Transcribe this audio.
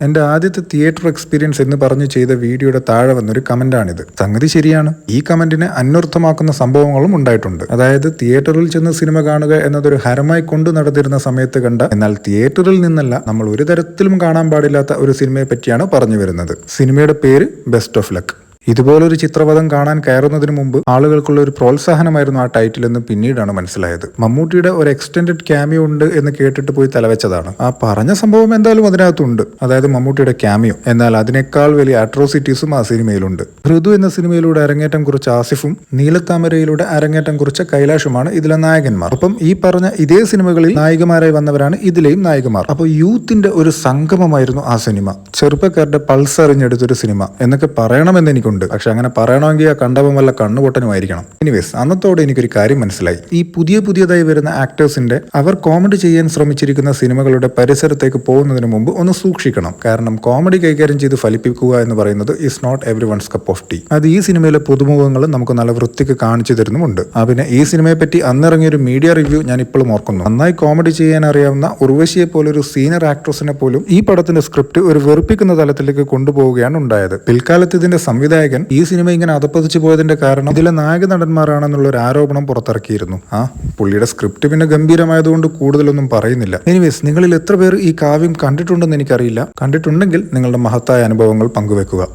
എന്റെ ആദ്യത്തെ theatre experience എന്ന് പറഞ്ഞു ചെയ്ത വീഡിയോയുടെ താഴെ വന്നൊരു കമന്റാണിത്. സംഗതി ശരിയാണ്. ഈ കമന്റിനെ അന്വർത്ഥമാക്കുന്ന സംഭവങ്ങളും ഉണ്ടായിട്ടുണ്ട്. അതായത് തിയേറ്ററിൽ ചെന്ന് സിനിമ കാണുക എന്നതൊരു ഹരമായി കൊണ്ടു നടന്നിരുന്ന സമയത്ത് കണ്ട, എന്നാൽ തിയേറ്ററിൽ നിന്നല്ല നമ്മൾ ഒരു തരത്തിലും കാണാൻ പാടില്ലാത്ത ഒരു സിനിമയെ പറ്റിയാണ് പറഞ്ഞു വരുന്നത്. സിനിമയുടെ പേര് ബെസ്റ്റ് ഓഫ് ലക്ക്. ഇതുപോലൊരു ചിത്രപഥം കാണാൻ കയറുന്നതിന് മുമ്പ് ആളുകൾക്കുള്ള ഒരു പ്രോത്സാഹനമായിരുന്നു ആ ടൈറ്റിൽ എന്ന് പിന്നീടാണ് മനസ്സിലായത്. മമ്മൂട്ടിയുടെ ഒരു എക്സ്റ്റൻഡഡ് ക്യാമിയോ ഉണ്ട് എന്ന് കേട്ടിട്ട് പോയി തലവെച്ചതാണ്. ആ പറഞ്ഞ സംഭവം എന്തായാലും അതിനകത്തുണ്ട്, അതായത് മമ്മൂട്ടിയുടെ ക്യാമിയോ. എന്നാൽ അതിനേക്കാൾ വലിയ അട്രോസിറ്റീസും ആ സിനിമയിലുണ്ട്. ഋതു എന്ന സിനിമയിലൂടെ അരങ്ങേറ്റം കുറിച്ച ആസിഫും നീലത്താമരയിലൂടെ അരങ്ങേറ്റം കുറിച്ച കൈലാഷുമാണ് ഇതിലെ നായകന്മാർ. അപ്പം ഈ പറഞ്ഞ ഇതേ സിനിമകളിൽ നായികമാരായി വന്നവരാണ് ഇതിലെയും നായികമാർ. അപ്പോൾ യൂത്തിന്റെ ഒരു സംഗമമായിരുന്നു ആ സിനിമ. ചെറുപ്പക്കാരുടെ പൾസ് അറിഞ്ഞെടുത്തൊരു സിനിമ എന്നൊക്കെ പറയണമെന്ന് എനിക്കുണ്ട്. പക്ഷെ അങ്ങനെ പറയണമെങ്കിൽ ആ കണ്ടവൻ വല്ല കണ്ണുപൊട്ടനുമായിരിക്കണം. എനിവേസ്, അന്നത്തോടെ എനിക്കൊരു കാര്യം മനസ്സിലായി. ഈ പുതിയതായി വരുന്ന ആക്ടേഴ്സിന്റെ അവർ കോമഡി ചെയ്യാൻ ശ്രമിച്ചിരിക്കുന്ന സിനിമകളുടെ പരിസരത്തേക്ക് പോകുന്നതിന് മുമ്പ് ഒന്ന് സൂക്ഷിക്കണം. കാരണം കോമഡി കൈകാര്യം ചെയ്ത് ഫലിപ്പിക്കുക എന്ന് പറയുന്നത് is not everyone's cup of tea. അത് ഈ സിനിമയിലെ പുതുമുഖങ്ങൾ നമുക്ക് നല്ല വൃത്തിക്ക് കാണിച്ചു തരുന്നുമുണ്ട്. പിന്നെ ഈ സിനിമയെ പറ്റി അന്നിറങ്ങിയൊരു മീഡിയ റിവ്യൂ ഞാൻ ഇപ്പോഴും ഓർക്കുന്നു. നന്നായി കോമഡി ചെയ്യാൻ അറിയാവുന്ന ഉർവശിയെ പോലൊരു സീനിയർ ആക്ട്രസിനെ പോലും ഈ പടത്തിന്റെ സ്ക്രിപ്റ്റ് ഒരു വെറുപ്പിക്കുന്ന തലത്തിലേക്ക് കൊണ്ടുപോവുകയാണ് ഉണ്ടായത്. പിൽക്കാലത്ത് ഇതിന്റെ സംവിധായകൻ ഈ സിനിമ ഇങ്ങനെ അതപ്പതിച്ചു പോയതിന്റെ കാരണം ഇതിലെ നായക നടന്മാരാണെന്നുള്ള ഒരു ആരോപണം പുറത്തിറക്കിയിരുന്നു. പുള്ളിയുടെ സ്ക്രിപ്റ്റ് പിന്നെ ഗംഭീരമായതുകൊണ്ട് കൂടുതലൊന്നും പറയുന്നില്ല. എനിവേസ്, നിങ്ങളിൽ എത്ര പേർ ഈ കാവ്യം കണ്ടിട്ടുണ്ടെന്ന് എനിക്കറിയില്ല. കണ്ടിട്ടുണ്ടെങ്കിൽ നിങ്ങളുടെ മഹത്തായ അനുഭവങ്ങൾ പങ്കുവെക്കുക.